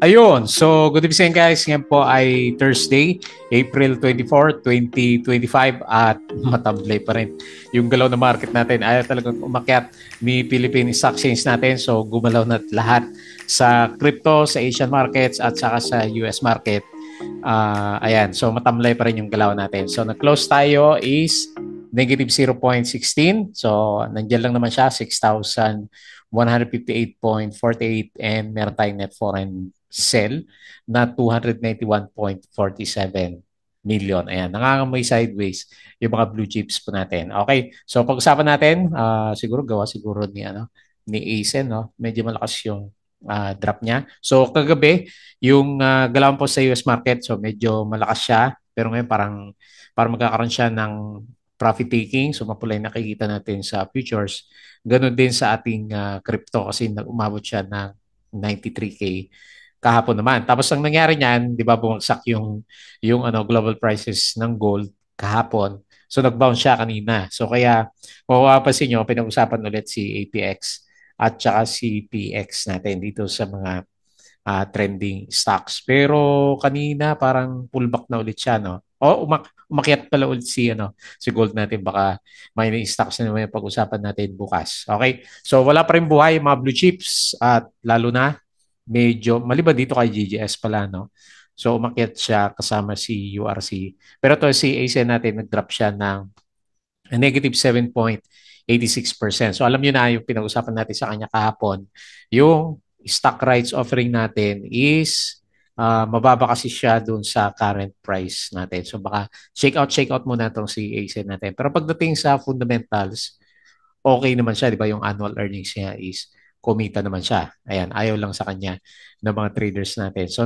Ayun, so good evening guys. Ngayon po ay Thursday, April 24, 2025 at matablay pa rin yung galaw na market natin. Ayaw talagang umakyat ni Philippine Stock Exchange natin. So gumalaw na lahat sa crypto, sa Asian markets at saka sa US market. Ayan, so matamlay pa rin yung galaw natin. So nag-close tayo is negative 0.16. So nandiyan lang naman siya, 6,158.48 and meron tayong net foreign sell na 291.47 million. Ayan, nangangamoy sideways yung mga blue chips po natin. Okay, so pag-usapan natin, siguro gawa siguro ni Asen, no? Medyo malakas yung drop niya. So kagabi, yung galawan po sa US market, so medyo malakas siya. Pero ngayon parang magkakaroon siya ng profit taking. So mapula yung nakikita natin sa futures. Ganon din sa ating crypto kasi umabot siya ng 93K kahapon naman. Tapos ang nangyari niyan, 'di ba bumagsak yung global prices ng gold kahapon. So nag-bounce siya kanina. So kaya kung mapapansin niyo, pinag-usapan ulit si APX at saka si PX natin dito sa mga trending stocks. Pero kanina parang pullback na ulit siya, no? O umakyat pala ulit si gold natin, baka may stocks na naman yung pag-usapan natin bukas. Okay? So wala pa rin buhay yung mga blue chips at lalo na medyo maliban dito kay GGS pala, no? So umakyat siya kasama si URC. Pero to si ASEAN natin nag-drop siya ng negative 7.86%. So alam niyo na yung pinag-usapan natin sa kanya kahapon, yung stock rights offering natin is mababa kasi siya doon sa current price natin. So baka shake out muna itong si ASEAN natin. Pero pagdating sa fundamentals, okay naman siya, di ba? Yung annual earnings niya is kumita naman siya. Ayan, ayaw lang sa kanya ng mga traders natin. So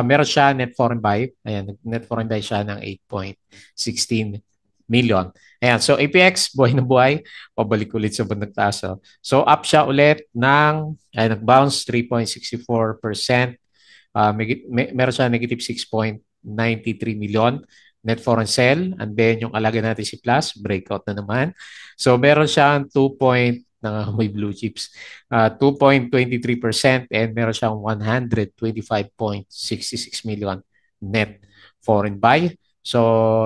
meron siya net foreign buy. Ayan, net foreign buy siya ng 8.16 million. Ayan, so APX, buhay na buhay, pabalik ulit sa bandang taas. Oh. So up siya ulit nag-bounce 3.64%. Meron siya negative 6.93 million net foreign sell. And then yung alaga natin si Plus, breakout na naman. So meron siyang 2 may blue chips, 2.23% and meron siyang 125.66 million net foreign buy. So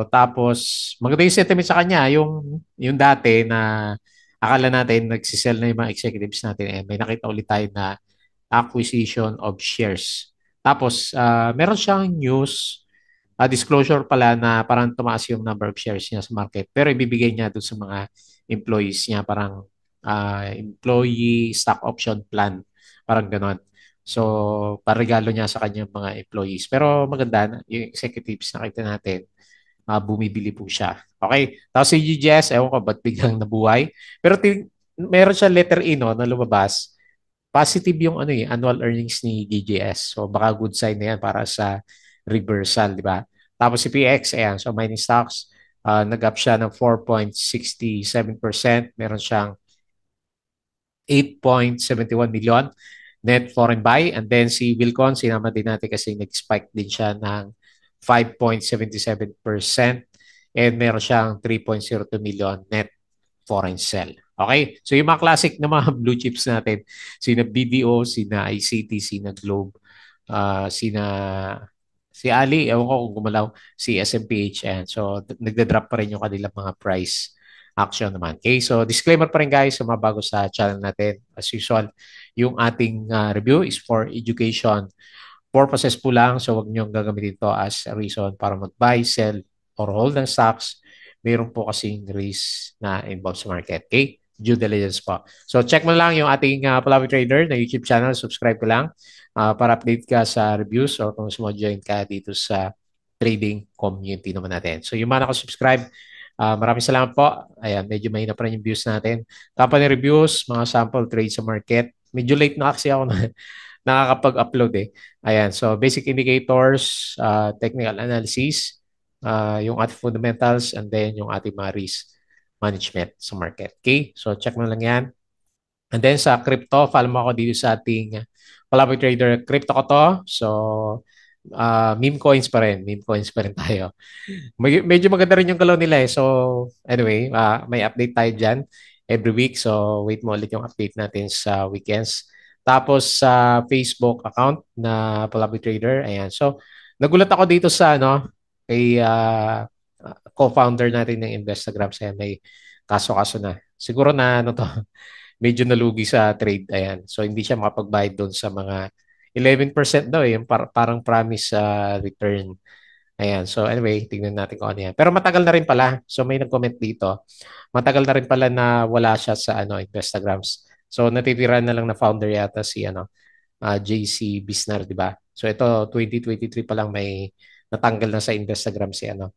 tapos maganda yung sentiment sa kanya, yung dati na akala natin nagsisell na yung mga executives natin and may nakita ulit tayo na acquisition of shares. Tapos meron siyang news disclosure pala na parang tumaas yung number of shares niya sa market pero ibibigay niya doon sa mga employees niya, parang employee stock option plan, parang ganon. So parregalo niya sa kanyang mga employees, pero maganda yung executives nakita natin, bumibili po siya. Okay, tapos si GGS, ewan ko ba't biglang nabuhay, pero meron siya letter E, no, na lumabas. Positive yung annual earnings ni GJS. So baka good sign na yan para sa reversal, di ba? Tapos si PX, ayan, so mining stocks, nag-up siya ng 4.67%. Meron siyang 8.71 million net foreign buy. And then si Wilcon, sinama din natin kasi nag-spike din siya ng 5.77%. And meron siyang 3.02 million net foreign sell. Okay? So yung mga classic na mga blue chips natin, sina BDO, sina ICT, sina Globe, sina si Ali, ewan ko kung gumalaw, si SMPH, and so nagda-drop pa rin yung kanilang mga price action naman. Okay, so disclaimer pa rin guys sa mga bago sa channel natin. As usual, yung ating review is for education purposes po lang. So wag niyong gagamitin to as a reason para mag-buy, sell, or hold ng stocks. Mayroon po kasing risk na involved sa market. Okay? Due diligence po. So check mo lang yung ating Palawi Trader na YouTube channel. Subscribe ko lang para update ka sa reviews or kung gusto mo join ka dito sa trading community naman natin. So yung mga nakasubscribe, maraming salamat po. Ayan, medyo mahina pa rin yung views natin. Company reviews, mga sample trades sa market. Medyo late na kasi ako na nakakapag-upload eh. Ayan, so basic indicators, technical analysis, yung ating fundamentals, and then yung ating mga risk management sa market. Okay? So check mo lang yan. And then sa crypto, follow mo ako dito sa ating Palaboy Trader crypto ko to. So meme coins pa rin. Meme coins pa rin tayo. Medyo maganda rin yung galaw nila eh. So anyway, may update tayo dyan every week. So wait mo ulit yung update natin sa weekends Tapos sa Facebook account na Palabi Trader. Ayan. So, nagulat ako dito sa ano, kay co-founder natin ng Instagram. Ayan, may kaso-kaso na. Siguro na ano to, medyo nalugi sa trade. Ayan. So, hindi siya makapagbayad doon sa mga 11% daw eh, yung parang promise sa return. Ayan. So, anyway, tingnan natin kung ano yan. Pero matagal na rin pala. So, may nag-comment dito. Matagal na rin pala na wala siya sa ano, Instagrams. So, natitira na lang na founder yata si ano, JC Bisnar, di ba? So, ito, 2023 pa lang may natanggal na sa Instagram si ano,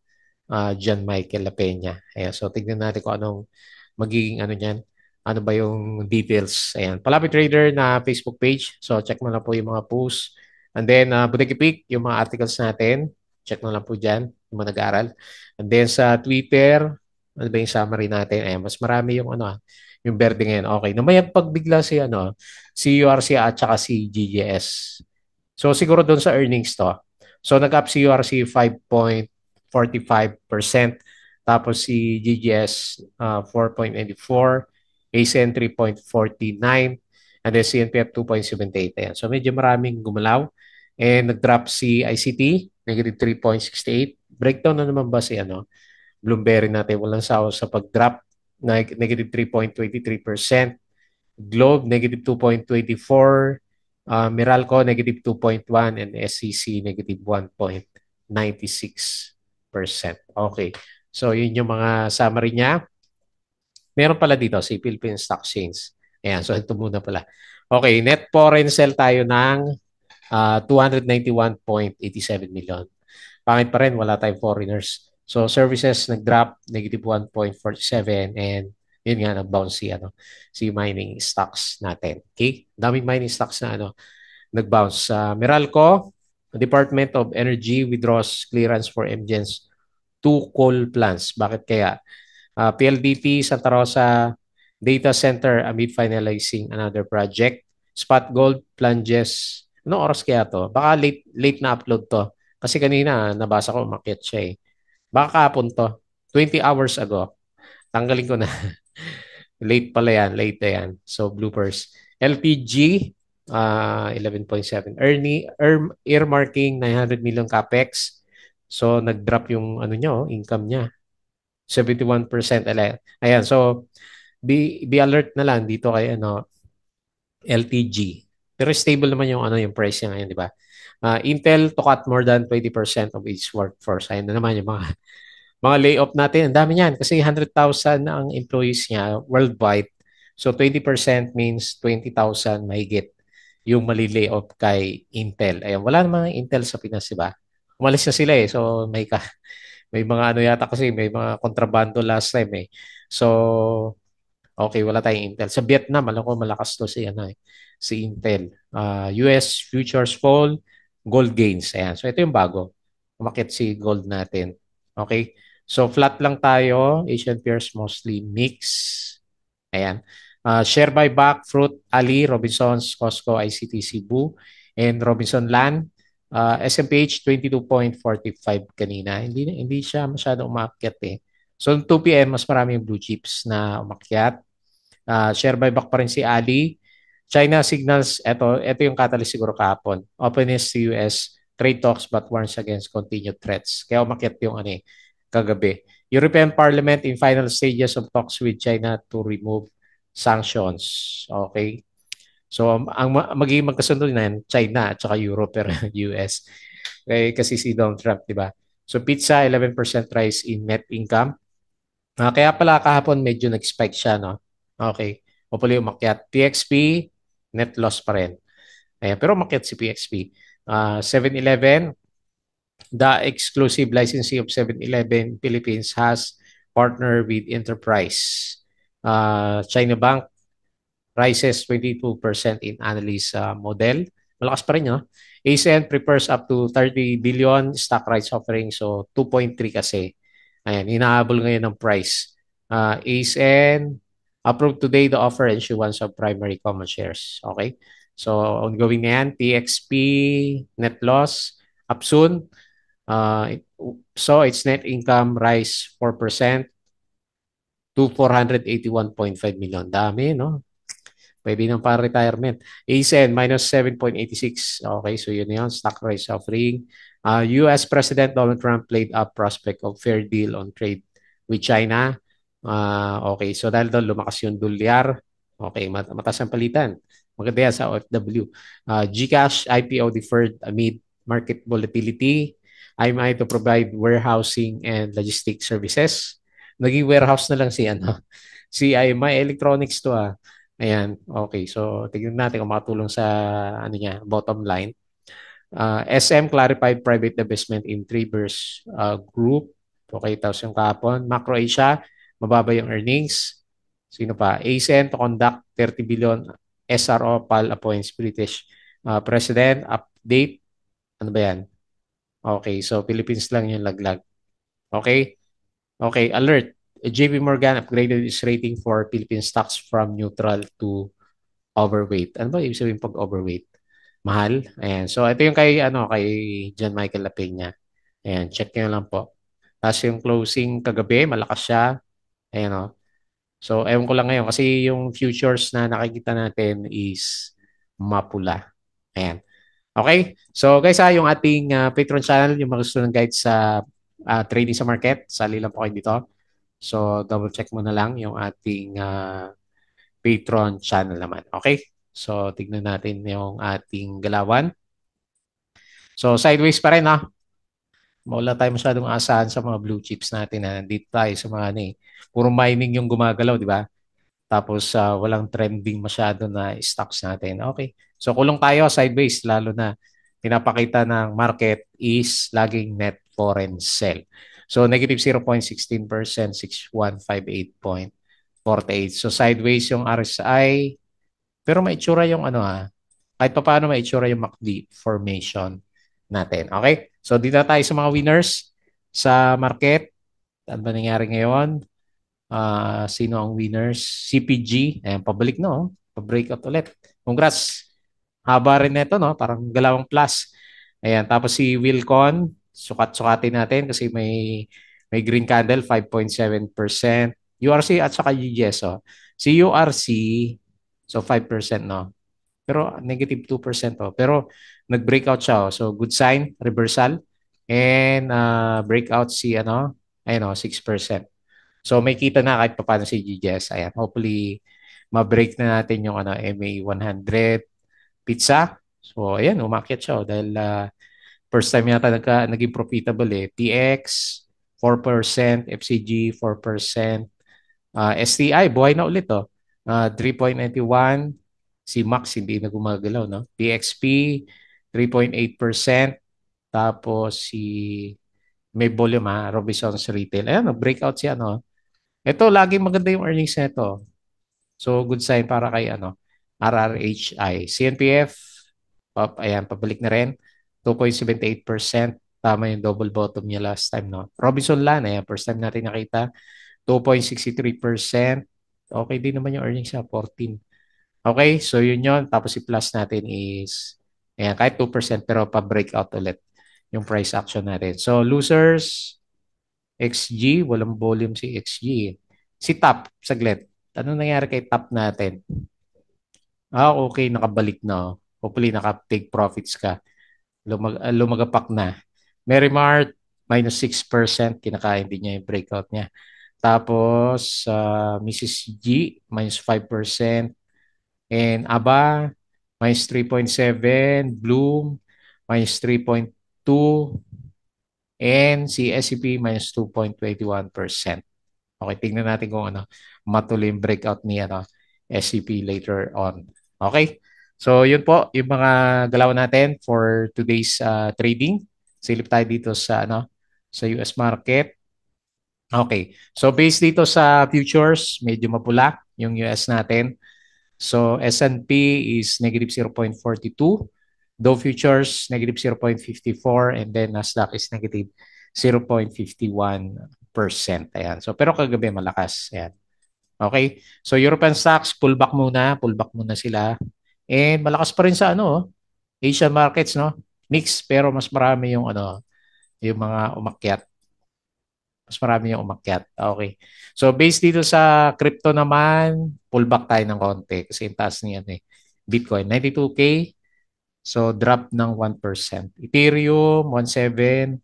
John Michael La Peña. Ayan. So, tingnan natin kung anong magiging ano niyan. Ano ba yung details? Ayan. Palapi Trader na Facebook page. So, check mo lang po yung mga posts. And then, Butiki Pick, yung mga articles natin. Check mo lang po dyan, yung mga nag-aaral. And then, sa Twitter, ano ba yung summary natin? Ayan, mas marami yung ano, yung Verde ngayon. Okay. Namayag pagbigla si ano, si URC at saka si GGS. So, siguro doon sa earnings to. So, nag-up si URC 5.45%. Tapos si GGS 4.94, ASEAN 3.49, and then CNPF 2.78. Ayan. So medyo maraming gumalaw. And nag-drop si ICT, negative 3.68. Breakdown na naman ba si ano, Bloomberry natin? Walang sawa sa pag-drop, negative 3.23%. Globe, negative 2.24%. Meralco, negative 2.1%. And SCC, negative 1.96%. Okay. So, yun yung mga summary niya. Meron pala dito si Philippine Stock Exchange. Ayan, so ito muna pala. Okay, net foreign sell tayo ng 291.87 million. Pangit pa rin, wala tayong foreigners. So services nag-drop, negative 1.47 and yun nga, nag-bounce si, ano, si mining stocks natin. Okay? Daming mining stocks na ano, nag-bounce. Meralco, Department of Energy withdraws clearance for MGen's two coal plants. Bakit kaya? PLDT Santa Rosa Data Center amid finalizing another project. Spot Gold plunges. Anong oras kaya to? Baka late na upload to. Kasi kanina nabasa ko umakyat siya eh. Baka kahapon to. 20 hours ago. Tanggalin ko na. Late pala yan. Late na yan. So bloopers. LPG 11.7. Earmarking 900 million capex. So nag-drop yung ano niya, income niya. 71%. Ayan, so be alert na lang dito kay ano LTG. Pero stable naman yung ano yung price niya ngayon, di ba? Intel to cut more than 20% of its workforce. Ayun na naman yung mga layoff natin. Ang dami niyan kasi 100,000 na ang employees niya worldwide. So 20% means 20,000 mahigit yung mali-layoff kay Intel. Ayun, wala namang Intel sa Pinas, di ba? Umalis na sila eh. So may mga ano yata kasi may mga kontrabando last time eh. So okay, wala tayong Intel. Sa Vietnam, alam ko malakas to si ano eh, si Intel. US futures fall, gold gains. Ayan. So ito yung bago. Umakit si gold natin. Okay? So flat lang tayo. Asian peers mostly mix. Ayan. Share buyback, Fruit, Ali, Robinsons, Costco, ICT, Cebu, and Robinson Land. SMPH 22.45 kanina. Hindi siya masyado umakyat eh. So 2 p.m. mas marami yung blue chips na umakyat. Share buyback pa rin si Ali. China signals, ito yung catalyst siguro kahapon. Openness to US trade talks but warns against continued threats. Kaya umakyat yung ano, kagabi. European Parliament in final stages of talks with China to remove sanctions. Okay. So, ang magiging magkasundo na yan, China at saka Europe pero US. Kasi si Donald Trump, di ba? So, pizza, 11% rise in net income. Kaya pala kahapon medyo nag-spike siya, no? Okay. Hopefully umakyat. PXP, net loss pa rin. Ayan, pero umakyat si PXP. 7-Eleven, the exclusive licensee of 7-Eleven Philippines has partnered with Enterprise. China Bank rises 22% in analyst model. Malakas pa rin, no? ASEAN prepares up to 30 billion stock rights offering. So, 2.3 kasi. Ayan, hinahabol ngayon ng price. ASEAN approved today the offer and issuance of primary common shares. Okay? So, ongoing na yan. TXP, net loss, up soon. So, its net income rise 4% to 481.5 million. Dami, no? Pwede nang para retirement. ASEN, minus 7.86. Okay, so yun yun. Stock price offering. US President Donald Trump played up prospect of fair deal on trade with China. Okay, so dahil doon lumakas yung dolyar. Okay, mataas ang palitan. Maganda yan sa OFW. GCash IPO deferred amid market volatility. IMI to provide warehousing and logistics services. Naging warehouse na lang si ano, si IMI Electronics to ah. Ayan, okay. So, tignan natin kung makatulong sa ano niya, bottom line. SM clarified private investment in Travers Group. Okay, tapos yung kahapon. Macro Asia, mababa yung earnings. Sino pa? ASEN to conduct 30 billion SRO PAL appoints British President. Update. Ano ba yan? Okay, so Philippines lang yung laglag. Okay? Okay, alert. JP Morgan upgraded its rating for Philippine stocks from neutral to overweight. Ano ba ibig sabihin pag overweight? Mahal? Ayan. So, ito yung kay, ano, kay John Michael Lapena. Ayan, check nyo lang po. Tapos yung closing kagabi, malakas siya. Ayan o. So, ewan ko lang ngayon kasi yung futures na nakikita natin is mapula. Ayan. Okay? So, guys, yung ating Patreon channel, yung mga gusto ng guide sa trading sa market, sali lang po kayo dito. So, double check mo na lang yung ating Patreon channel naman. Okay? So, tignan natin yung ating galawan. So, sideways pa rin ha. Wala tayo masyadong asahan sa mga blue chips natin na nandito tayo sa mga ano eh. Puro mining yung gumagalaw, di ba? Tapos walang trending masyado na stocks natin. Okay. So, kulong tayo sideways lalo na pinapakita ng market is laging net foreign sell. So, negative 0.16%, 6158.48. So, sideways yung RSI. Pero may itsura yung ano kahit pa paano may itsura yung MACD formation natin. Okay? So dito na tayo sa mga winners sa market. Ano ba nangyari ngayon? Sino ang winners? CPG. Ayan, pabalik no. Pa-breakout ulit. Congrats. Haba rin nito, no? Parang galawang plus. Ayan, tapos si Wilcon, sukat-sukatin natin kasi may green candle, 5.7%. URC at saka GGS, oh. Si URC, so 5%, no? Pero negative 2%, oh. Pero nag-breakout siya, oh. So good sign, reversal. And breakout si, ano, ayun, oh, 6%. So may kita na kahit paano si GGS. Ayan, hopefully, ma-break na natin yung ano, MA 100 pizza. So, ayan, umakyat siya. Oh, dahil first time yata naging profitable eh. PX, 4%, FCG, 4%. STI, buhay na ulit oh. 3.91. Si Max, hindi na gumagalaw, no? PXP, 3.8%. Tapos si may volume Robinson's Retail. Ayan, breakout siya, no? Ito, laging maganda yung earnings nito. So, good sign para kay ano, RRHI. CNPF, ayan, pabalik na rin. 2.78%. Tama yung double bottom niya last time, no? Robinson Land, ayan, first time natin nakita. 2.63%. Okay din naman yung earnings niya, 14. Okay, so yun yun. Tapos si plus natin is, ayan, kahit 2% pero pa-breakout ulit yung price action natin. So, losers, XG, walang volume si XG. Si Top, saglit. Ano nangyari kay Top natin? Okay, nakabalik na. Hopefully, naka-take profits ka. Lumagapak na. Merrimart, minus 6%. Kinakain din niya yung breakout niya. Tapos, Mrs. G, minus 5%. And ABA, minus 3.7. Bloom, minus 3.2. And si SCP, minus 2.21%. Okay, tingnan natin kung ano matuloy yung breakout ni ano, SCP later on. Okay? So, yun po yung mga galaw natin for today's trading. Silip tayo dito sa ano sa US market. Okay. So, based dito sa futures, medyo mapula yung US natin. So, S&P is negative 0.42. Dow Futures, negative 0.54. And then Nasdaq is negative 0.51%. Ayan. So, pero kagabi malakas. Ayan. Okay? So, European stocks, pullback muna sila. And malakas pa rin sa ano, Asian markets, no? Mix, pero mas marami yung ano, yung mga umakyat. Mas marami yung umakyat. Okay. So based dito sa crypto naman, pullback tayo ng konti kasi yung taas niyan eh. Bitcoin, 92K. So drop ng 1%. Ethereum, 1.7.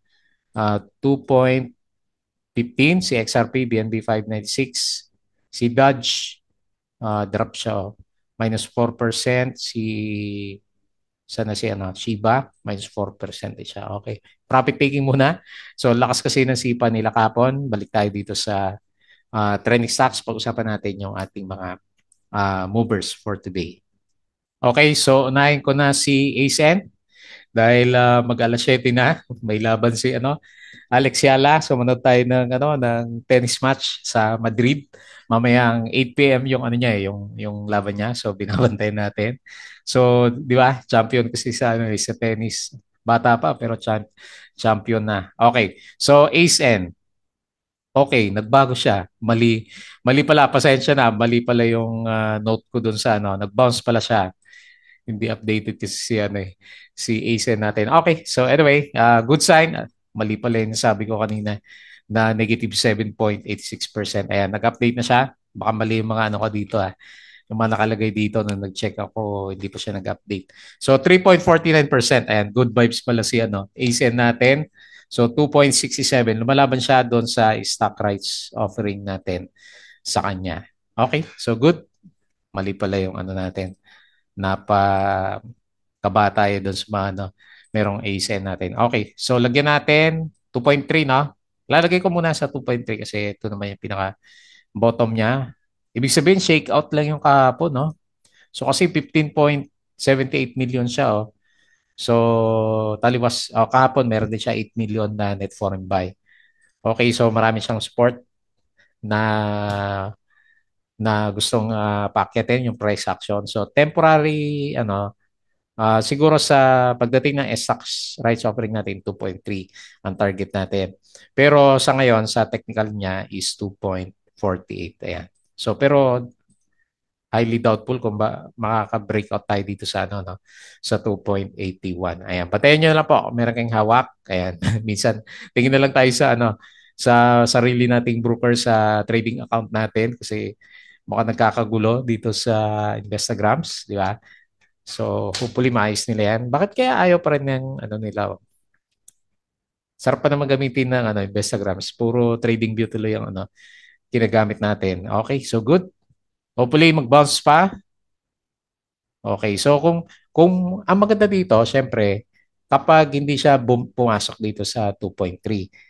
2.15. Si XRP, BNB 596. Si Dodge, drop siya. Minus 4%. Sana si Shiba, minus 4% siya. Okay. Profit taking muna. So lakas kasi ng sipa nila kapon. Balik tayo dito sa trending stocks. Pag-usapan natin yung ating mga movers for today. Okay, so unahin ko na si ASEN dahil mag-alas 7 na. May laban si Alex Yala. So manood tayo ng tennis match sa Madrid. Mamayang 8 p.m. yung yung laban niya. So binabantayan natin. So, di ba? Champion kasi sa tennis. Bata pa pero champion na. Okay. So ASEN. Okay, nagbago siya. Mali pala, pasensya na. Mali pala yung note ko dun sa nag-bounce pala siya. Hindi updated kasi si ASEN natin. Okay, so anyway, good sign. Mali pala yung sabi ko kanina na negative 7.86%. Ayan, nag-update na siya. Baka mali yung mga ko dito yung mga nakalagay dito nung nag-check ako, hindi pa siya nag-update. So 3.49%. Ayan, good vibes pala si ASEN natin. So 2.67. Lumalaban siya doon sa stock rights offering natin sa kanya. Okay, so good. Mali pala yung natin. Napa kabata tayo doon sa mga merong ASEN natin. Okay, so lagyan natin 2.3, no? Lalagay ko muna sa 2.3 kasi ito naman yung pinaka bottom niya. Ibig sabihin, shake out lang yung kahapon, no? So kasi 15.78 million siya, oh. So taliwas, kahapon meron din siya 8 million na net foreign buy. Okay, so marami siyang support na gustong paakyatin yung price action. So temporary siguro sa pagdating ng stocks rights offering natin 2.3 ang target natin. Pero sa ngayon sa technical niya is 2.48. Ayan. So pero highly doubtful kung makaka-breakout tayo dito sa sa 2.81. Ayan. Patayin niyo lang po kung meron kayong hawak. Ayan. Minsan tingin na lang tayo sa sa sarili nating broker sa trading account natin kasi mukhang nagkakagulo dito sa Instagrams, di ba? So, hopefully maayos nila yan. Bakit kaya ayaw pa rin ng nila? Sarap pa naman gamitin ng Instagrams. Puro trading view tuloy yung ginagamit natin. Okay, so good. Hopefully mag-bounce pa. Okay, so kung ang maganda dito, syempre, kapag hindi siya pumasok dito sa 2.3,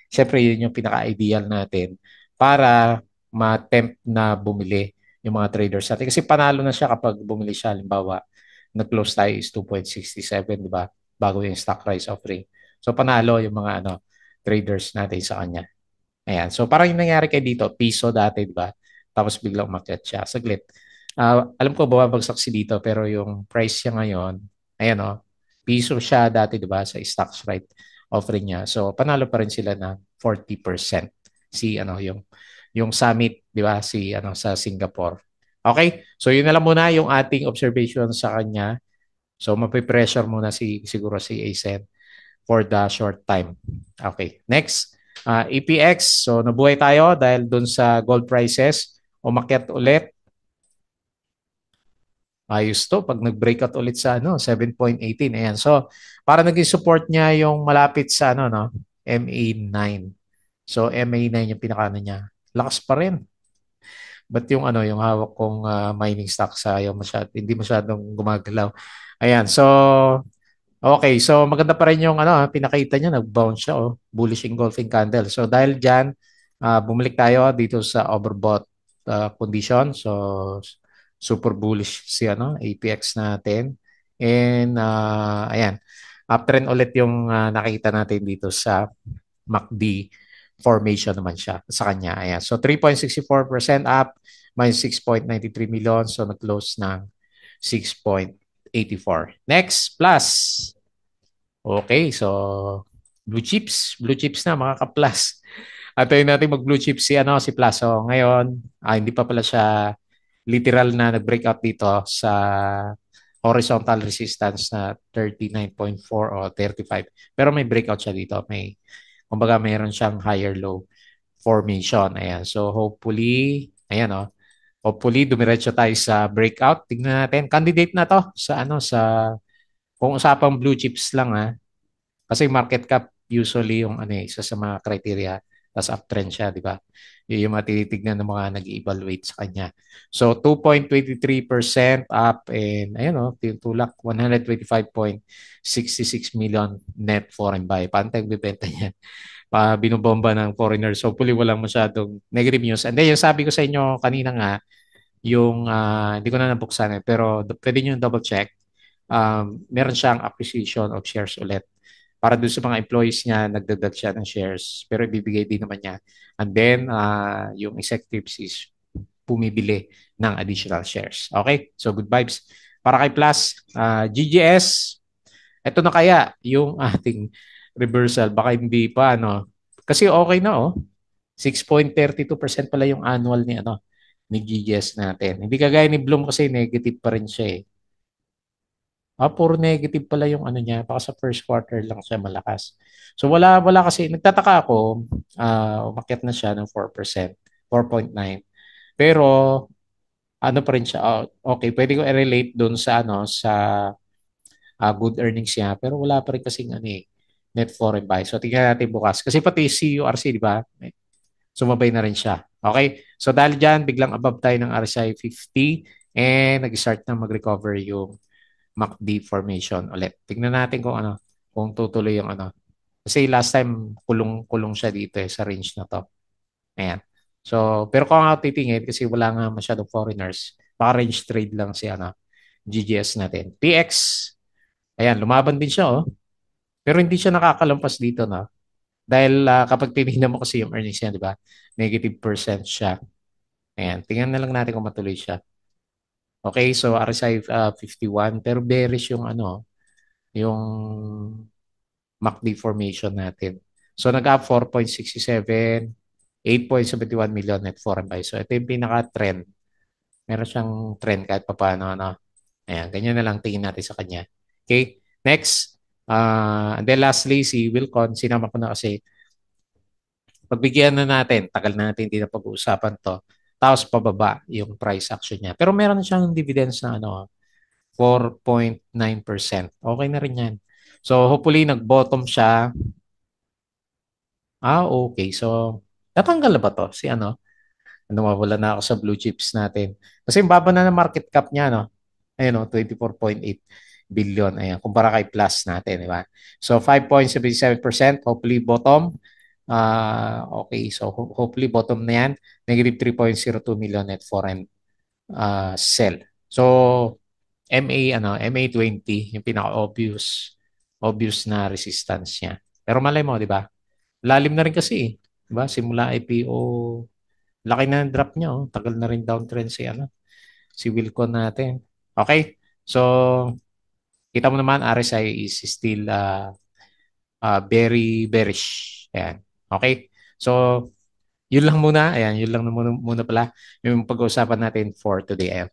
syempre yun yung pinaka-ideal natin para ma-tempt na bumili yung mga traders natin. Kasi panalo na siya kapag bumili siya. Halimbawa, nag-close tayo is 2.67, di ba? Bago yung stock price offering. So panalo yung mga traders natin sa kanya. Ayan. So parang yung nangyari kay dito, piso dati, di ba? Tapos biglang umakyat siya. Saglit. Alam ko bumabagsak si dito pero yung price niya ngayon, ayan piso siya dati, di ba, sa stocks right offering niya. So panalo pa rin sila ng 40% si yung summit, di ba, si sa Singapore. Okay? So yun na lang muna yung ating observation sa kanya. So mapipressure muna siguro si ASEN for the short time. Okay. Next, EPX. So nabuhay tayo dahil dun sa gold prices. Umakyat ulit. Ayos to pag nag-breakout ulit sa 7.18. Ayan. So para naging support niya yung malapit sa no, MA9. So MA9 yung pinaka niya. Lakas pa rin. But yung yung hawak kong mining stocks hindi masyadong gumagalaw. Ayan. So okay, so maganda pa rin yung pinakita niya, nag-bounce siya, bullish engulfing candle. So dahil diyan, bumalik tayo dito sa overbought condition. So super bullish si APX natin. And ayan, uptrend ulit yung nakita natin dito sa MACD formation naman siya sa kanya. Ayan. So 3.64% up, minus 6.93 million. So nag-close ng 6.84. Next, plus. Okay, so blue chips. Blue chips na mga ka-plus. Atayin natin mag-blue chips si Plus. So ngayon, hindi pa pala siya literal na nag-breakout dito sa horizontal resistance na 39.4 o 35. Pero may breakout siya dito. Kumbaga mayroon siyang higher low formation. Ayan. So hopefully, ayan oh. Hopefully dumiretso tayo sa breakout. Tingnan natin. Candidate na to sa ano sa kung usapang blue chips lang ha. Kasi market cap usually yung ano isa sa mga criteria. Tapos uptrend siya, di ba? Yun yung matitignan ng mga nag-evaluate sa kanya. So 2.23% up and ayun oh, tulak 125.66 million net foreign buy. Paano tayo bibenta niyan? Binubomba ng foreigners. Hopefully walang masyadong negative news. And then yung sabi ko sa inyo kanina nga, yung hindi ko na nabuksan pero pwede nyo double check. Meron siyang acquisition of shares ulit. Para doon sa mga employees niya, nagdadag siya ng shares pero ibibigay din naman niya. And then, yung executives is pumibili ng additional shares. Okay? So, good vibes. Para kay Plus, GGS, ito na kaya yung ating reversal. Baka hindi pa, ano. Kasi okay na, oh. 6.32% pala yung annual ni, ano, ni GGS natin. Hindi kagaya ni Bloom kasi negative pa rin siya, eh. Puro negative pala yung ano niya. Baka sa first quarter lang siya malakas. So wala kasi. Nagtataka ako, umakyat na siya ng 4%, 4.9. Pero ano pa rin siya. Okay, pwede ko i-relate doon sa ano sa good earnings niya. Pero wala pa rin kasing ano eh, net foreign buy. So tingnan natin bukas. Kasi pati CURC, di ba? Sumabay na rin siya. Okay? So dahil dyan, biglang above tayo ng RSI 50 and nag-start na mag-recover yung MACD formation ulit. Tingnan natin kung ano, kung tutuloy yung ano. Kasi last time kulong-kulong siya dito sa range na to. Ayan. So, pero kung ako titingin kasi wala nga masyadong foreigners, baka range trade lang si ano, GGS natin. PX, ayan, lumaban din siya oh. Pero hindi siya nakakalampas dito na. Dahil kapag tinignan mo kasi yung earnings niya, di ba? Negative percent siya. Ayan, tingnan na lang natin kung matuloy siya. Okay, so RSI 51 pero bearish yung ano, yung MACD formation natin. So nag-up 4.67, 8.71 million net foreign buy. So ito yung pinaka-trend. Meron siyang trend kahit pa paano. Ano. Ayan, ganyan na lang tingin natin sa kanya. Okay, next. And then lastly, si Wilcon, sinama ko na kasi pagbigyan na natin, tagal na natin hindi na pag-uusapan to. Tapos pababa yung price action niya. Pero meron siyang dividends na ano, 4.9%. Okay na rin yan. So hopefully nag-bottom siya. Okay. So natanggal na ba to? Si ano? Nawawala na ako sa blue chips natin. Kasi yung baba na ng market cap niya, no? Ayun, no? 24.8 billion. Ayan, kumpara kay plus natin, di ba? So 5.77%, hopefully bottom. Okay, so hopefully bottom na yan. Negative 3.02 million net foreign sell. So MA20, yung pinaka-obvious na resistance niya. Pero malay mo, di ba? Lalim na rin kasi, di ba? Simula IPO, laki na ng drop niya, oh. Tagal na rin downtrend si Wilcon natin. Okay? So, kita mo naman, RSI is still very bearish. Ayan. Okay? So, yun lang muna. Ayan, yun lang muna pala yung pag-uusapan natin for today. Ayan,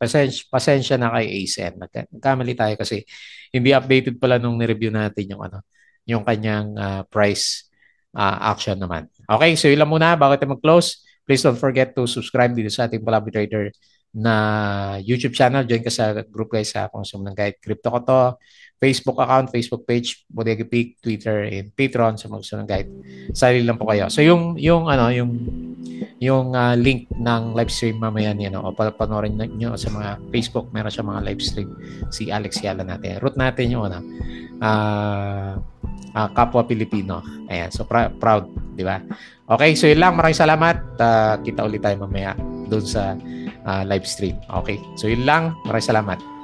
pasensya na kay ASN. Nagkamali tayo kasi hindi updated pala nung ni-review natin yung ano, yung kanyang price action naman. Okay, so yun lang muna bago tayo mag-close. Please don't forget to subscribe dito sa ating Palabi Trader na YouTube channel. Join ka sa group guys sa Consume ng Guide. Crypto ko to. Facebook account, Facebook page, Bodega Peak, Twitter, and Patreon sa mga gusto ng guide. Sali lang po kayo. So yung ano, yung link ng live stream mamaya niyo o panoorin niyo sa mga Facebook, meron siya mga live stream si Alex Yala natin. Root natin yung ano, kapwa Pilipino. Ayan, so proud, di ba? Okay, so yun lang. Maraming salamat. Kita ulit tayo mamaya doon sa live stream. Okay, so yun lang. Maraming salamat.